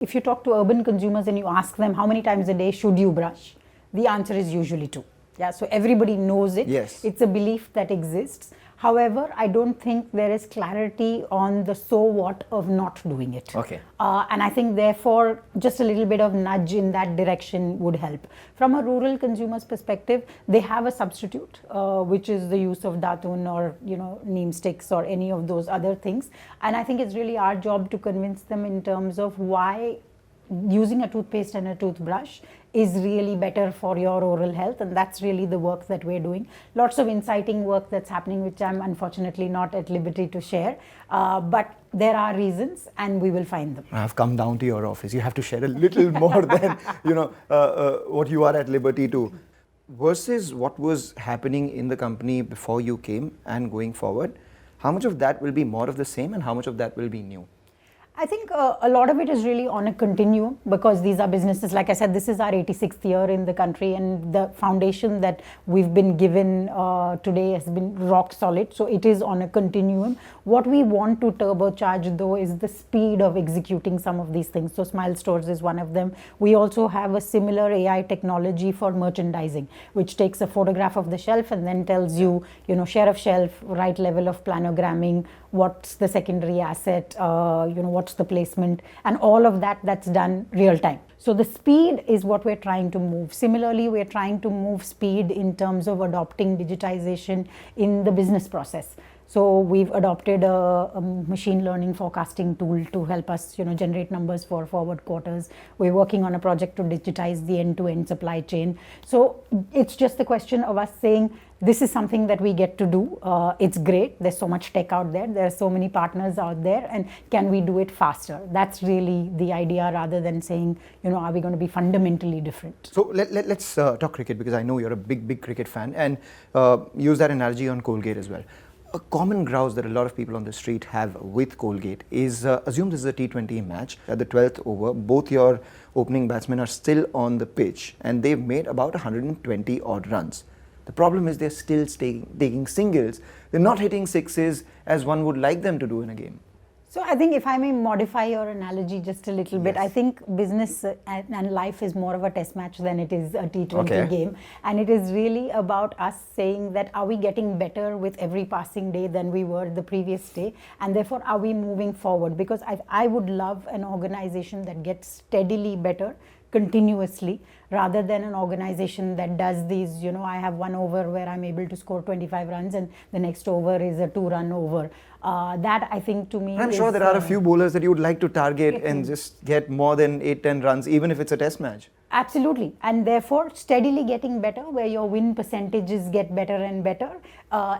If you talk to urban consumers and you ask them how many times a day should you brush, the answer is usually 2. Yeah, so everybody knows it. Yes. It's a belief that exists. However, I don't think there is clarity on the so what of not doing it. Okay. And I think therefore just a little bit of nudge in that direction would help. From a rural consumer's perspective, they have a substitute, which is the use of datun or neem sticks or any of those other things. And I think it's really our job to convince them in terms of why using a toothpaste and a toothbrush is really better for your oral health, and that's really the work that we're doing. Lots of inciting work that's happening, which I'm unfortunately not at liberty to share, but there are reasons and we will find them. I've come down to your office. You have to share a little more than what you are at liberty to. Versus what was happening in the company before you came and going forward, how much of that will be more of the same and how much of that will be new? I think a lot of it is really on a continuum, because these are businesses, like I said, this is our 86th year in the country, and the foundation that we've been given today has been rock solid. So it is on a continuum. What we want to turbocharge though is the speed of executing some of these things. So Smile Stores is one of them. We also have a similar AI technology for merchandising, which takes a photograph of the shelf and then tells you, share of shelf, right level of planogramming, what's the secondary asset, what's the placement, and all of that's done real time. So the speed is what we're trying to move. Similarly, we're trying to move speed in terms of adopting digitization in the business process. So we've adopted a machine learning forecasting tool to help us, generate numbers for forward quarters. We're working on a project to digitize the end-to-end supply chain. So it's just a question of us saying, this is something that we get to do. It's great. There's so much tech out there. There are so many partners out there. And can we do it faster? That's really the idea, rather than saying, are we going to be fundamentally different? So let's talk cricket, because I know you're a big cricket fan, and use that analogy on Colgate as well. A common grouse that a lot of people on the street have with Colgate is, assume this is a T20 match. At the 12th over, both your opening batsmen are still on the pitch and they've made about 120 odd runs. The problem is they're still taking singles. They're not hitting sixes as one would like them to do in a game. So I think if I may modify your analogy just a little bit, I think business and life is more of a test match than it is a T20 game. And it is really about us saying that, are we getting better with every passing day than we were the previous day? And therefore, are we moving forward? Because I would love an organization that gets steadily better continuously, rather than an organization that does these, I have one over where I'm able to score 25 runs and the next over is a 2-run over. That, I think, to me, I'm sure there are a few bowlers that you would like to target and just get more than 8-10 runs, even if it's a test match. Absolutely. And therefore, steadily getting better, where your win percentages get better and better,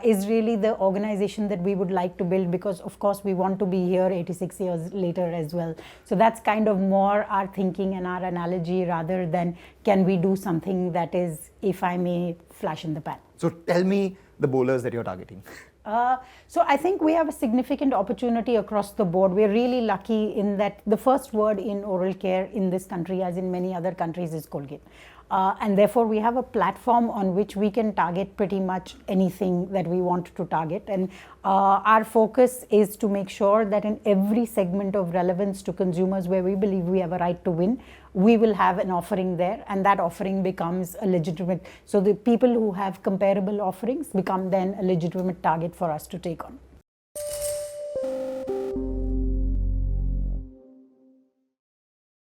is really the organization that we would like to build, because of course we want to be here 86 years later as well. So that's kind of more our thinking and our analogy, rather than can we do something that is, if I may, flash in the pan. So tell me the bowlers that you're targeting. So I think we have a significant opportunity across the board. We're really lucky in that the first word in oral care in this country, as in many other countries, is Colgate. And therefore, we have a platform on which we can target pretty much anything that we want to target. And our focus is to make sure that in every segment of relevance to consumers where we believe we have a right to win, we will have an offering there, and that offering becomes a legitimate. So the people who have comparable offerings become then a legitimate target for us to take on.